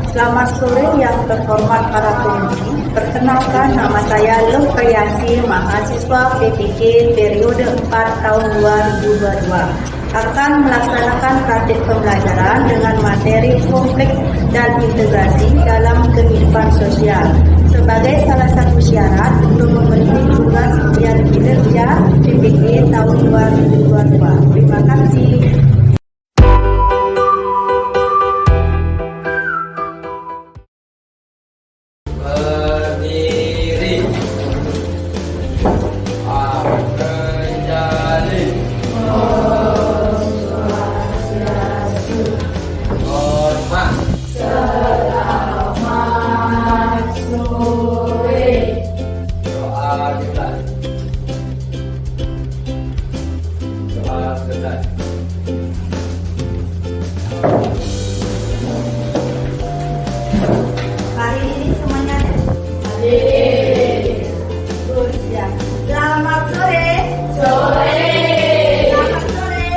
Selamat sore yang terhormat para pengunjung. Perkenalkan, nama saya Lukriasi, mahasiswa PPJ periode 4 tahun 2022. Akan melaksanakan praktik pembelajaran dengan materi konflik dan integrasi dalam kehidupan sosial sebagai salah satu syarat untuk memenuhi tugas ujian kinerja PPJ tahun 2022. Terima kasih. Berdiri, berjali, hormat, selamat sore. Doa dimulai. Doa selesai. Hari ini semuanya terus ya. Selamat sore. Sore. Selamat sore.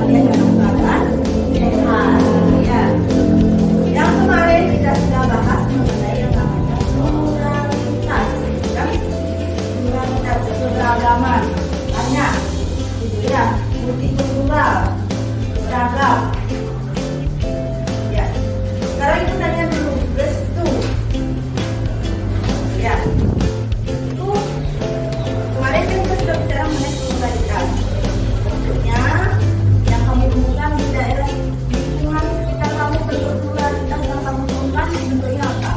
Kalian jangan salah. Ya. Yang kemarin kita sudah bahas mengenai yang namanya pluralitas. Kan? Pluralitas keberagaman banyak, gitu ya. Multikultural, beragam. Ya. Sekarang kita tanya dulu restu. Ya. Itu kemarin kan kita sudah bicara mengenai pluralitas. Bentuknya yang kamu temukan di daerah lingkungan sekitar kamu berpluralitas yang kamu temukan bentuknya apa?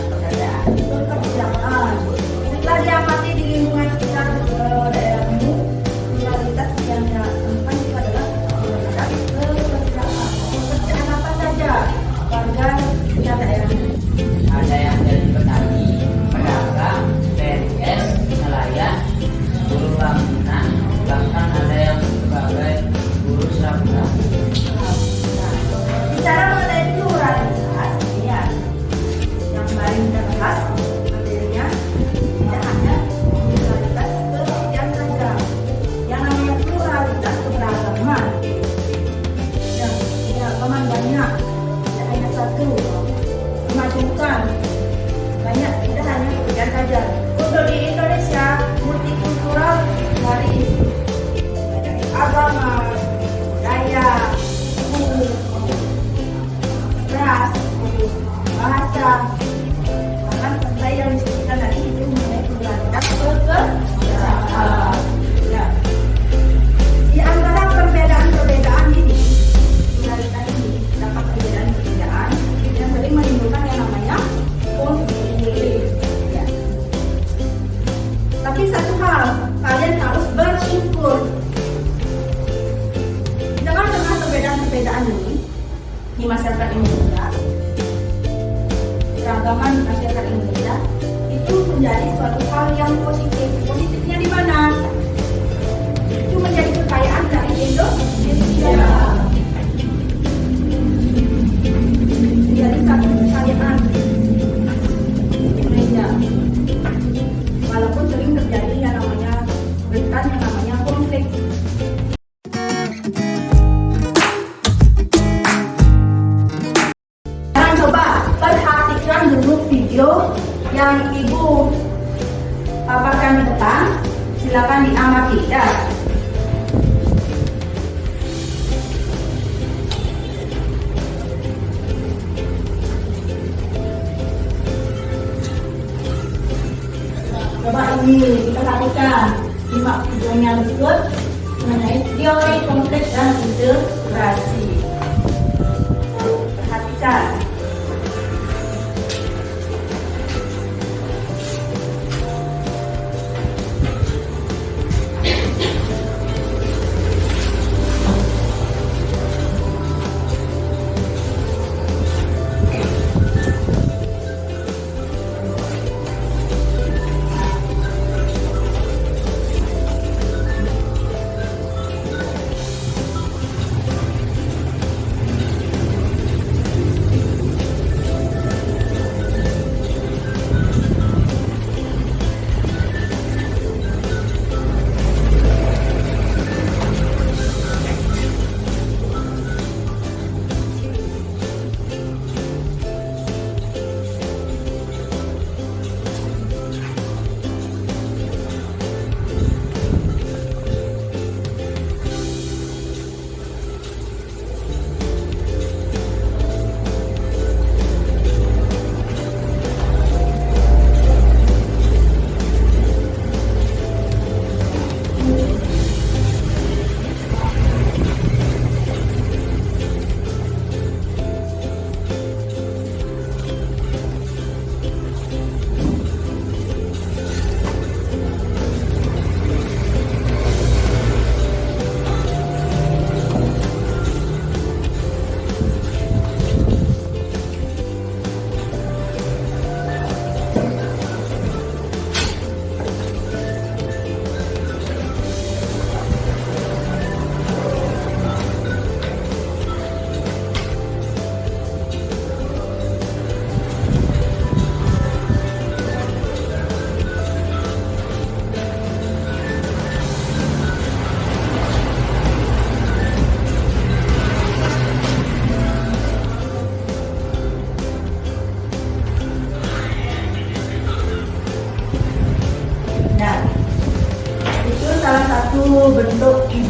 Pekerjaan. Setelah diamati di lingkungan sekitar daerahmu, pluralitas yang temukan itu adalah pluralitas pekerjaan. Pekerjaan apa saja warga sekitar daerahmu? Ada yang jadi petani, pedagang, PNS, nelayan, buruh bangunan, bahkan ada yang sebagai buruh serabutan. Bicara mengenai pluralitas, ya, yang kemarin kita bahas materinya tidak hanya pluralitas pekerjaan saja, yang namanya pluralitas keberagaman. Ya, keberagaman banyak, tidak hanya satu. Memajukan banyak, tidak hanya pekerjaan saja. Untuk di Indonesia multikultural dari agama, budaya, suku, ras, bahasa, bahkan sampai yang disebutkan tadi itu mengenai pluralitas pekerjaan. Ya. Di antara perbedaan-perbedaan ini, pluralitas ini dapat perbedaan-perbedaan yang sering menimbulkan yang namanya konflik. Ya. Tapi satu hal, kalian harus bersyukur dengan perbedaan-perbedaan ini di masyarakat Indonesia, keragaman masyarakat Indonesia itu menjadi suatu hal yang positif. Positifnya di mana? Itu menjadi kekayaan dari Indonesia. Menjadi satu kekayaan Indonesia. Walaupun sering terjadi yang namanya rentan yang namanya konflik. Sekarang coba perhatikan dulu video yang ibu paparkan di depan. Silakan diamati ya. Coba ini diperhatikan, simak videonya berikut mengenai teori konflik dan integrasi. Perhatikan.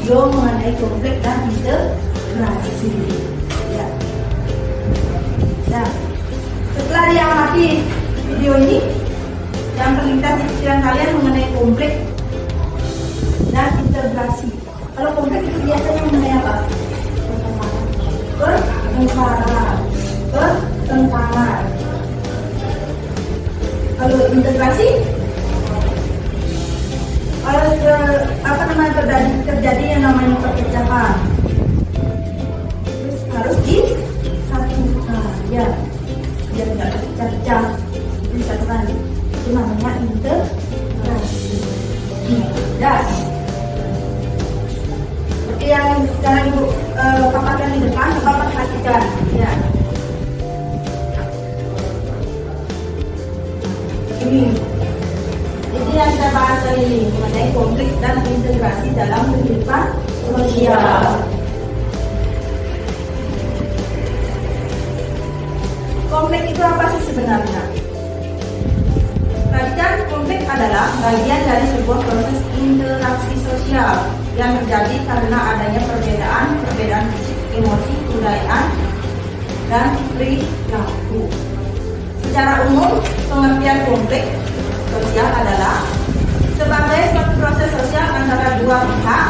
video mengenai konflik dan integrasi. Ya. Nah, setelah diamati video ini yang terlintas di pikiran kalian mengenai konflik dan integrasi. Kalau konflik itu biasanya mengenai apa? Pertentangan. Kalau integrasi, terjadi yang namanya perpecahan. Terus harus disatukan, ya, biar nggak terpecah-pecah, disatukan. Itu namanya integrasi. Dan seperti yang sekarang Ibu paparkan di depan, Bapak perhatikan, ya. Ini yang kita bahas kali ini mengenai konflik dan integrasi dalam kehidupan sosial. Konflik itu apa sih sebenarnya? Tadi kan konflik adalah bagian dari sebuah proses interaksi sosial yang terjadi karena adanya perbedaan fisik, emosi, kebudayaan, dan perilaku. Secara umum, pengertian konflik sosial adalah sebagai suatu proses sosial antara dua pihak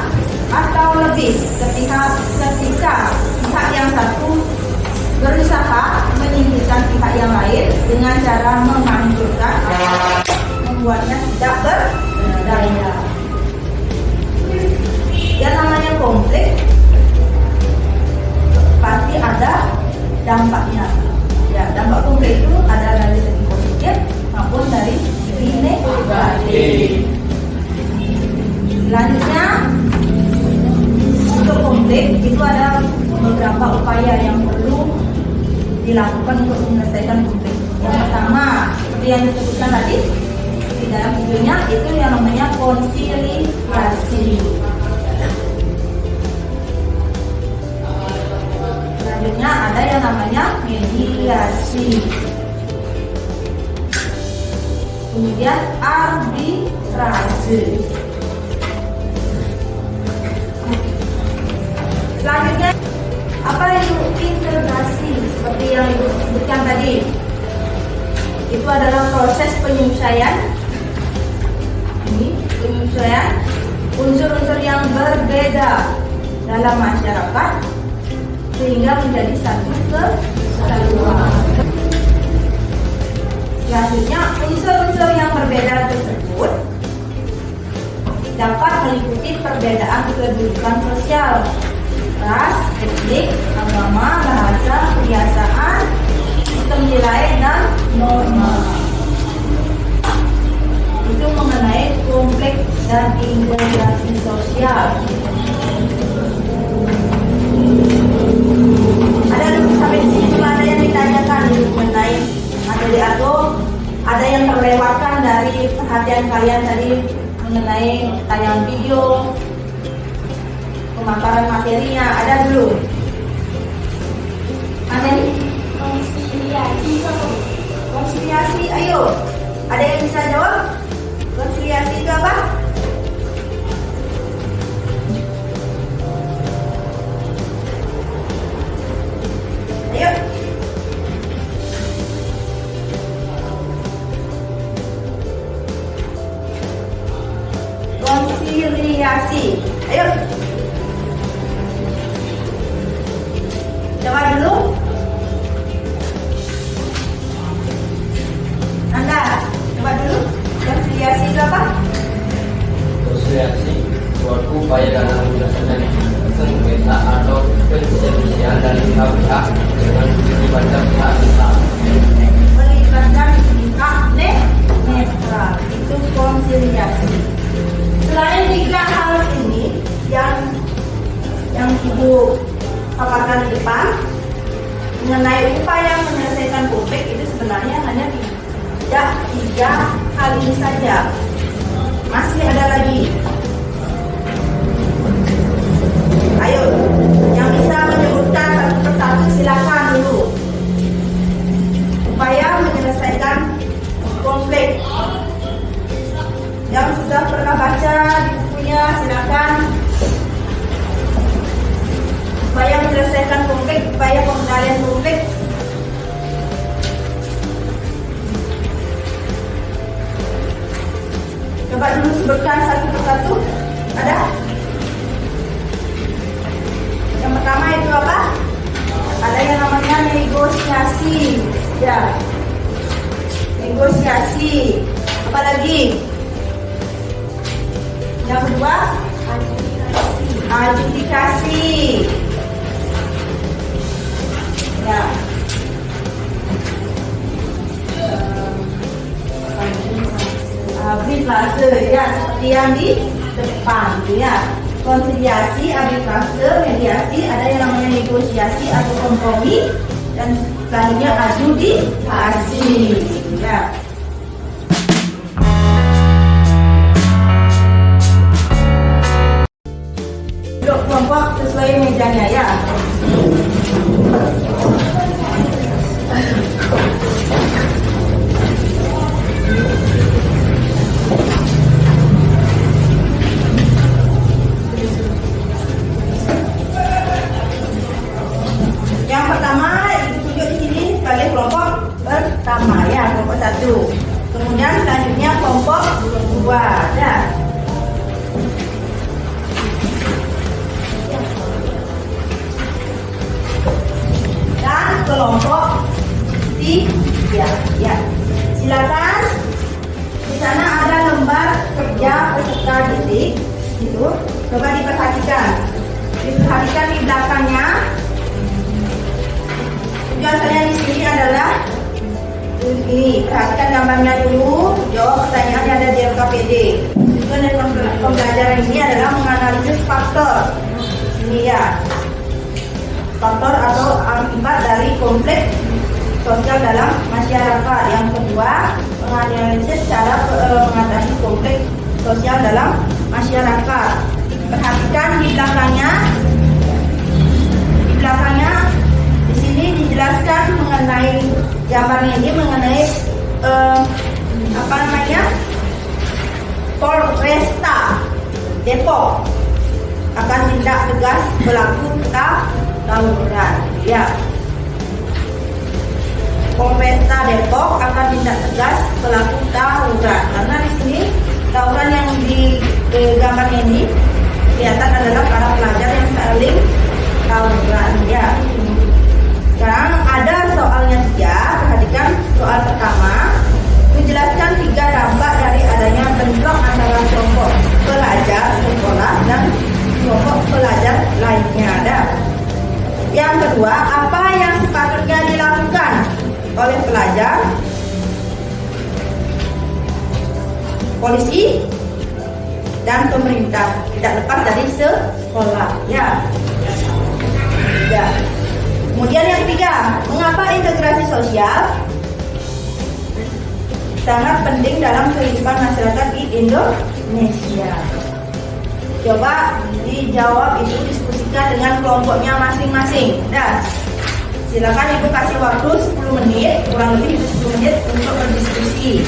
atau lebih ketika pihak yang satu berusaha menyingkirkan pihak yang lain dengan cara menghancurkan, membuatnya tidak berdaya. Yang namanya konflik pasti ada dampaknya. Ya, dampak konflik itu ada dari segi positif maupun dari segi negatif. Selanjutnya, untuk konflik itu ada beberapa upaya yang perlu dilakukan untuk menyelesaikan konflik. Yang pertama, seperti yang disebutkan tadi di dalam videonya, itu yang namanya konsiliasi. Selanjutnya ada yang namanya mediasi. Kemudian arbitrase. Selanjutnya, apa itu integrasi? Seperti yang Ibu sebutkan tadi, itu adalah proses penyesuaian. Ini penyesuaian unsur-unsur yang berbeda dalam masyarakat sehingga menjadi satu kesatuan. Selanjutnya, unsur-unsur yang berbeda tersebut dapat meliputi perbedaan kedudukan sosial, ras, etnik, agama, bahasa, kebiasaan, sistem nilai, dan norma. Itu mengenai konflik dan integrasi sosial. Sampai di sini ada yang ditanyakan mengenai materi atau ada yang terlewatkan dari perhatian kalian tadi mengenai tayangan video, pemaparan materinya, ada belum? Ada nih? Konsiliasi, ayo. Ada yang bisa jawab? Konsiliasi itu apa? Ayo. Konsiliasi. Ayo. Coba dulu. Anda, coba dulu. Konsiliasi itu apa? Konsiliasi suatu upaya dalam menyelesaikan sengketa atau perselisihan dari pihak dengan melibatkan pihak netral. Melibatkan pihak netral, itu konsiliasi. Selain tiga hal ini yang Ibu paparkan di depan mengenai upaya menyelesaikan konflik, itu sebenarnya hanya tiga hal ini saja. Masih ada lagi. Ayo, yang bisa menyebutkan satu persatu silakan dulu. Upaya menyelesaikan konflik. Yang sudah pernah baca di bukunya silakan Coba dulu sebutkan satu persatu. Ada? Yang pertama itu apa? Ada yang namanya negosiasi. Ya. Negosiasi. Apa lagi? Yang kedua? Adjudikasi. Ya. Arbitrase ya, seperti yang di depan ya. Konsiliasi, arbitrase, mediasi, ada yang namanya negosiasi atau kompromi, dan selanjutnya adjudikasi ya. Duduk kelompok sesuai mejanya ya. Yang pertama ditunjuk di sini sebagai kelompok pertama ya, kelompok 1. Kemudian selanjutnya kelompok 2 ya. Dan kelompok 3 ya. Silakan, di sana ada lembar kerja peserta didik itu, coba diperhatikan di belakangnya. Tujuan saya di sini adalah ini, perhatikan gambarnya dulu, jawab pertanyaan yang ada di LKPD. Tujuan dari pembelajaran ini adalah menganalisis faktor ini ya, faktor atau akibat dari konflik sosial dalam masyarakat. Yang kedua, menganalisis cara mengatasi konflik sosial dalam masyarakat. Perhatikan di belakangnya di sini dijelaskan mengenai gambarnya ini, mengenai apa namanya, Polresta Depok akan tindak tegas pelaku tawuran ya. Polresta Depok akan tindak tegas pelaku tawuran, karena di sini tawuran yang di gambar ini kelihatan adalah para pelajar yang saling tawuran ya. Sekarang ada soalnya 3. Perhatikan soal pertama, menjelaskan 3 dampak dari adanya bentrok antara kelompok pelajar sekolah dan kelompok pelajar lainnya. Ada. Yang kedua, apa yang sepatutnya dilakukan oleh pelajar, polisi, dan pemerintah, tidak lepas dari sekolah ya. Ya. Kemudian yang ketiga, mengapa integrasi sosial sangat penting dalam kehidupan masyarakat di Indonesia? Coba dijawab itu, diskusikan dengan kelompoknya masing-masing. Nah, silakan Ibu kasih waktu 10 menit, kurang lebih 10 menit untuk berdiskusi.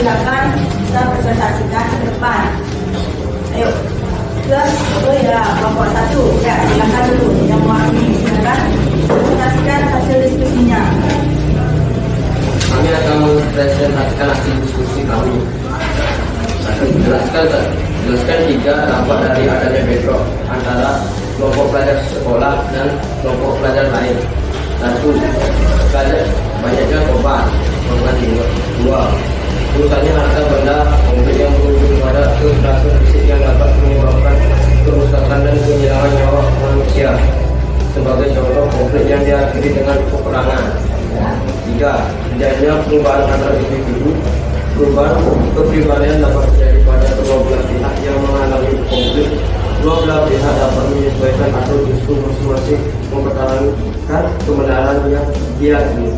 silakan bisa presentasikan ke depan. Ayo, ya kelompok 1 ya silakan dulu yang mewakili, silakan presentasikan hasil diskusinya. Kami akan mempresentasikan hasil diskusi kami. Jelaskan 3 dampak dari adanya bentrok antara kelompok pelajar sekolah dan kelompok pelajar lain. 1. Banyaknya korban. 2. Rusaknya harta benda konflik yang berujung pada kekerasan fisik yang dapat menyebabkan kerusakan dan kehilangan nyawa manusia. Sebagai contoh konflik yang diakhiri dengan peperangan. 3. Terjadinya perubahan antara individu. Perubahan kepribadian dapat terjadi pada kedua belah pihak yang mengalami konflik. Dua belah pihak dapat menyesuaikan atau justru masing-masing mempertahankan kebenaran yang diakini.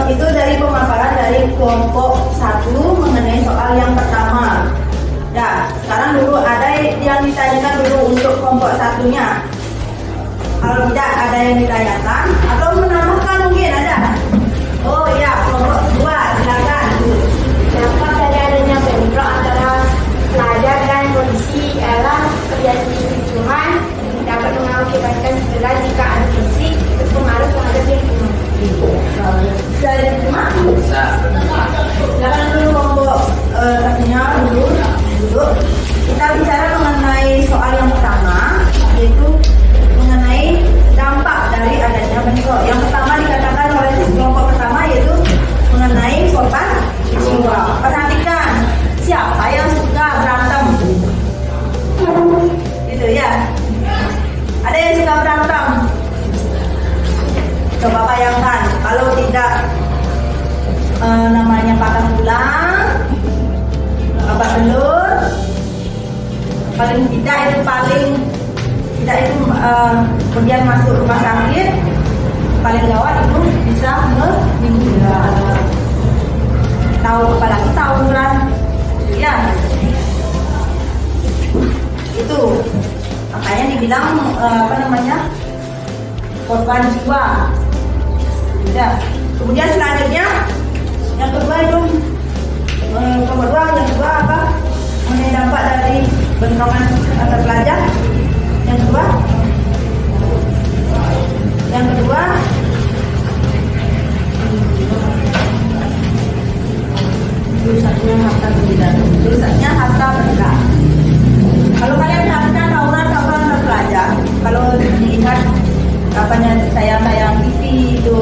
Itu dari pemaparan dari kelompok 1 mengenai soal yang pertama. Ya, sekarang dulu ada yang ditanyakan dulu untuk kelompok 1-nya. Kalau tidak ada yang ditanyakan atau menambahkan mungkin ada. Oh iya, kelompok 2 silakan. Dampak dari adanya bentrok antara pelajar dan polisi ialah terjadi kericuhan dapat mengakibatkan cedera jika ada fisik berpengaruh terhadap lingkungan. Dari rumah? Bisa. Silakan dulu kelompok satunya dulu. Kita bicara mengenai soal yang pertama, yaitu mengenai dampak dari adanya bentrok. Yang pertama dikatakan oleh kelompok pertama yaitu mengenai korban jiwa. Perhatikan, siapa yang suka berantem? Gitu ya. Ada yang suka berantem? Coba bayangkan, kalau tidak namanya patah tulang, babak belur, paling tidak itu kemudian masuk rumah sakit, paling gawat itu bisa meninggal. Tahu apalagi tawuran, ya itu makanya dibilang korban jiwa. Ya. Kemudian selanjutnya yang kedua itu yang kedua apa? Mengenai dampak dari bentrokan antar pelajar. Yang kedua rusaknya harta benda. Kalau kalian perhatikan tawuran antar pelajar, kalau dilihat apanya tayang-tayang TV itu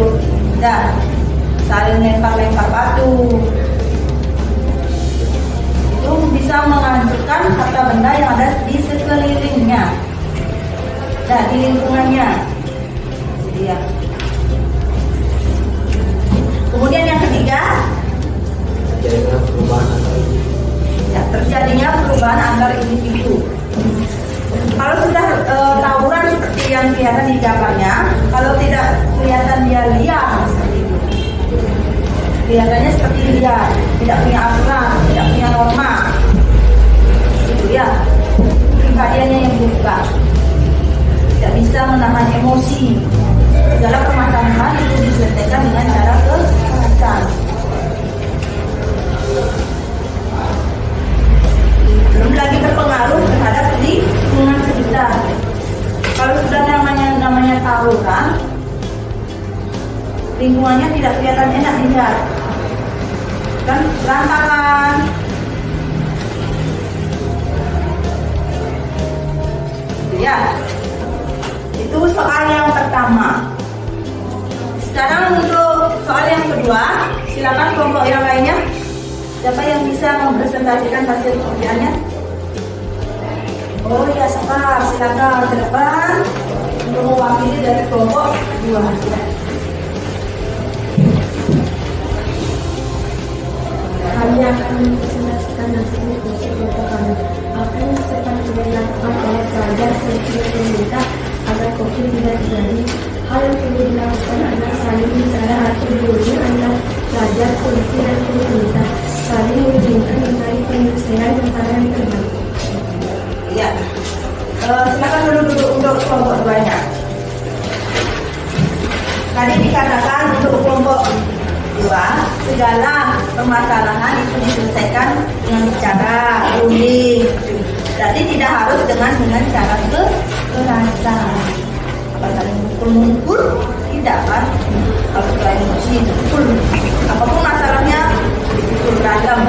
ya saling lempar batu, itu bisa menghancurkan harta benda yang ada di sekelilingnya dan di lingkungannya. Ya. Kemudian yang ketiga, terjadinya perubahan antar individu. Kalau sudah tawuran seperti yang kelihatan di gambarnya, kalau tidak kelihatan dia liar seperti itu. Kelihatannya seperti dia tidak punya aturan, tidak punya norma. Itu ya, pribadiannya yang berubah. Tidak bisa menahan emosi. Segala permasalahan itu diselesaikan dengan cara kekerasan. Belum lagi berpengaruh terhadap lingkungan sekitar. Kalau sudah namanya tawuran, lingkungannya tidak kelihatan enak dilihat, kan berantakan. Ya, itu soal yang pertama. Sekarang untuk soal yang kedua, silakan kelompok yang lainnya. Siapa yang bisa mempresentasikan hasil pekerjaannya? Oh ya, Sekar, silakan ke depan untuk mewakili dari kelompok 2. Kami akan mempresentasikan hasil diskusi kelompok kami. Apa yang seperti dilakukan oleh pelajar sendiri meminta agar konflik tidak terjadi. Hal yang perlu dilakukan adalah saling bicara atau diuji antara pelajar, polisi, dan pemerintah. Saling mengizinkan mencari penyelesaian perkara yang terbaik. Ya, silakan duduk untuk kelompok 2-nya. Tadi dikatakan untuk kelompok 2 segala permasalahan itu diselesaikan dengan cara runding. Berarti tidak harus dengan cara kekerasan. Apa saling mukul-mukul tidak kan? Kalau selain emosi pukul, apapun masalahnya dipukul beragam.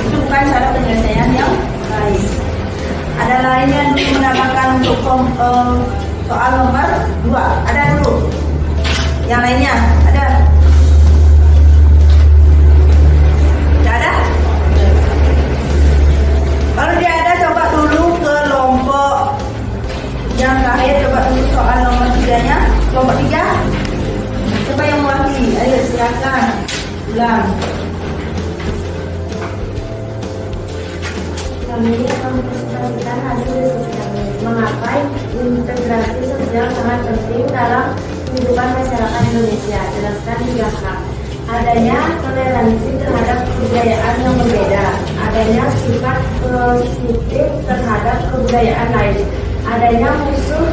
Itu bukan cara penyelesaian yang baik. Ada lainnya dulu menambahkan untuk soal nomor 2. Ada dulu. Yang lainnya ada? Tidak ada? Kalau tidak ada, coba dulu ke kelompok yang terakhir. Coba dulu soal nomor 3-nya. Kelompok 3. Coba yang mewakili. Ayo silakan. Ulang. Kami akan mempresentasikan hasil diskusi kami. Mengapa integrasi sosial sangat penting dalam kehidupan masyarakat Indonesia? Jelaskan 3 hal. Adanya toleransi terhadap kebudayaan yang berbeda, adanya sifat positif terhadap kebudayaan lain, adanya musuh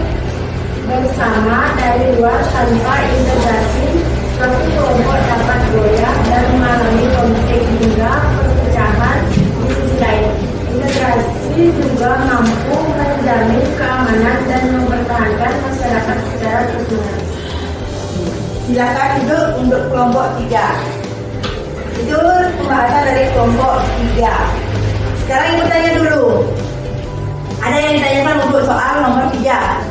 bersama dari luar tanpa integrasi, suatu kelompok dapat goyah dan mengalami konflik hingga perpecahan. Di sisi lain, integrasi juga mampu menjamin keamanan dan mempertahankan masyarakat secara terus-menerus. Silakan itu untuk kelompok 3. Itu pembahasan dari kelompok 3. Sekarang ibu tanya dulu. Ada yang ditanyakan untuk soal nomor 3.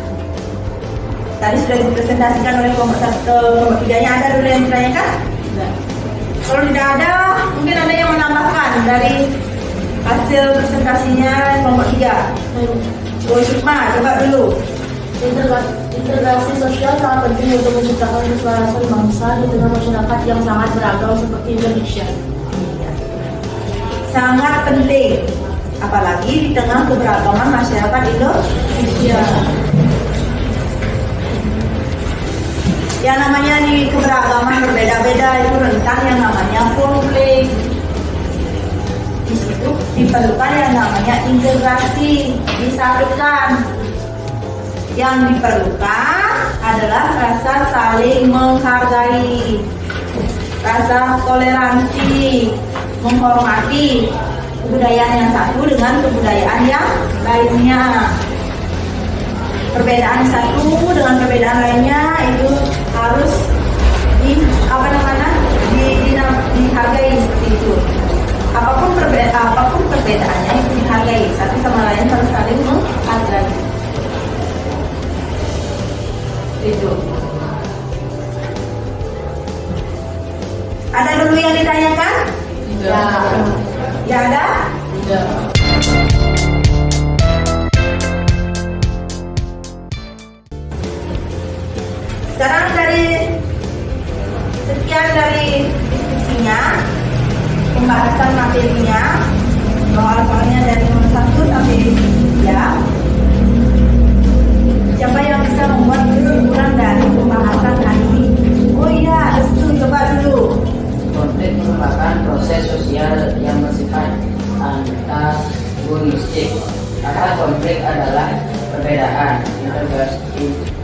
Tadi sudah dipresentasikan oleh kelompok 1, kelompok 3-nya. Ada dulu yang ditanyakan? Tidak. Kalau tidak ada, mungkin ada yang menambahkan dari hasil presentasinya kelompok 3. Bu Sukma, coba dulu. Integrasi sosial sangat penting untuk menciptakan keselarasan bangsa di tengah masyarakat yang sangat beragam seperti Indonesia. Sangat penting, apalagi di tengah keberagaman masyarakat Indonesia. Yang namanya di keberagaman berbeda-beda itu rentan yang namanya konflik. Di situ diperlukan yang namanya integrasi, disatukan. Yang diperlukan adalah rasa saling menghargai, rasa toleransi, menghormati kebudayaan yang satu dengan kebudayaan yang lainnya. Perbedaan satu dengan perbedaan lainnya itu harus dihargai seperti itu. Apapun perbedaannya itu dihargai, satu sama lain harus saling menghargai. Itu. Ada dulu yang ditanyakan? Tidak. Ya ada? Tidak. Sekarang dari sekian dari diskusinya, pembahasan materinya, soal-soalnya dari nomor 1 sampai 3. Siapa yang bisa membuat kesimpulan dari pembahasan hari ini? Oh iya, Restu, coba dulu. Konflik merupakan proses sosial yang bersifat antagonistik. Kata konflik adalah perbedaan.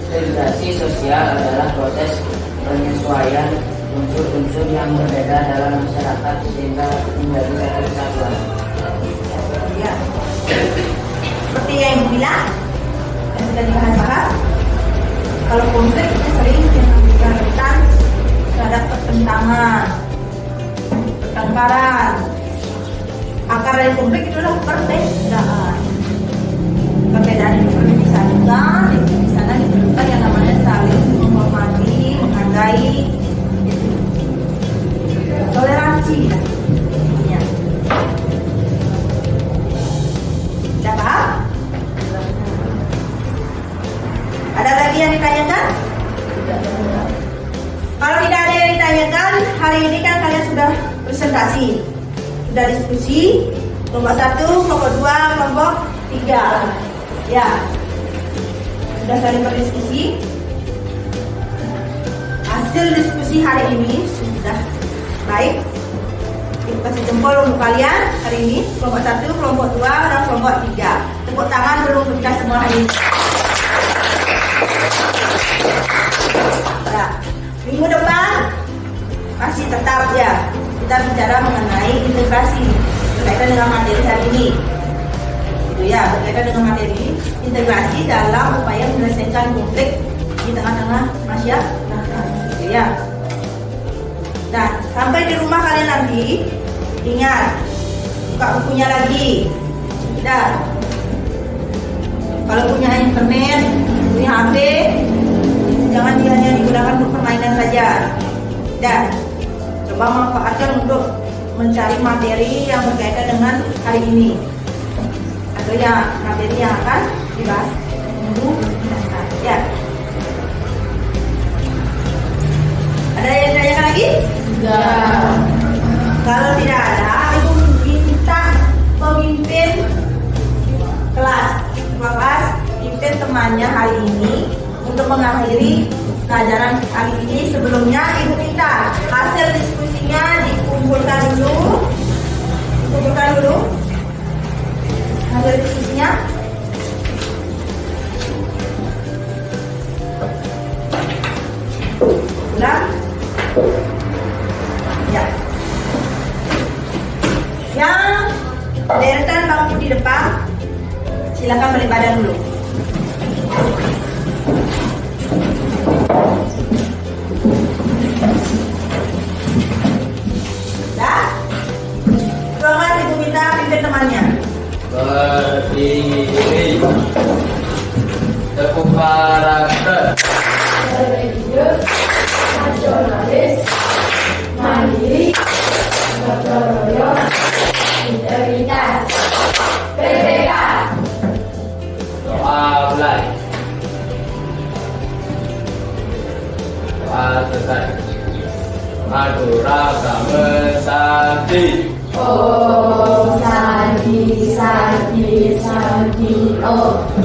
Integrasi sosial adalah proses penyesuaian unsur-unsur yang berbeda dalam masyarakat sehingga menjadi satu kesatuan. Ya. Seperti yang Ibu bilang, yang sudah dibahas-bahas, kalau konflik itu sering menimbulkan rentan terhadap pertentangan, pertengkaran. Akar dari konflik itu adalah perbedaan. Perbedaan itu perlu disatukan, di sana diperlukan yang namanya saling menghormati, menghargai, toleransi. Ya. Sudah paham? Ada lagi yang ditanyakan? Kalau tidak ada yang ditanyakan, hari ini kan kalian sudah presentasi, sudah diskusi, kelompok 1, kelompok 2, kelompok 3. Ya, sudah saling berdiskusi. Hasil diskusi hari ini sudah baik. Kita kasih jempol untuk kalian hari ini, kelompok 1, kelompok 2, dan kelompok 3. Tepuk tangan dulu untuk kita semua hari ini. Ya. Minggu depan masih tetap ya kita bicara mengenai integrasi berkaitan dengan materi hari ini. Itu ya, berkaitan dengan materi integrasi dalam upaya menyelesaikan konflik di tengah-tengah masyarakat. Gitu ya. Nah, sampai di rumah kalian nanti ingat buka bukunya lagi. Dan kalau punya internet, punya HP, jangan hanya digunakan untuk permainan saja. Dan coba manfaatkan untuk mencari materi yang berkaitan dengan hari ini atau yang materi yang akan dibahas minggu mendatang. Ya. Ada yang ditanyakan lagi? Enggak. Kalau tidak ada, ibu minta pemimpin kelas pimpin temannya hari ini untuk mengakhiri pelajaran kali ini. Sebelumnya ibu minta hasil diskusinya dikumpulkan dulu hasil diskusinya. Ulang ya. Yang deretan bangku di depan silakan balik badan dulu. Dah? Ruangan ibu minta pimpin temannya. Berdiri. Tepuk karakter. Religius, nasionalis, mandiri, gotong royong, integritas, PPK. Doa mulai. Doa selesai. Madura Brahma Sakti. Om Santi Santi Santi Om.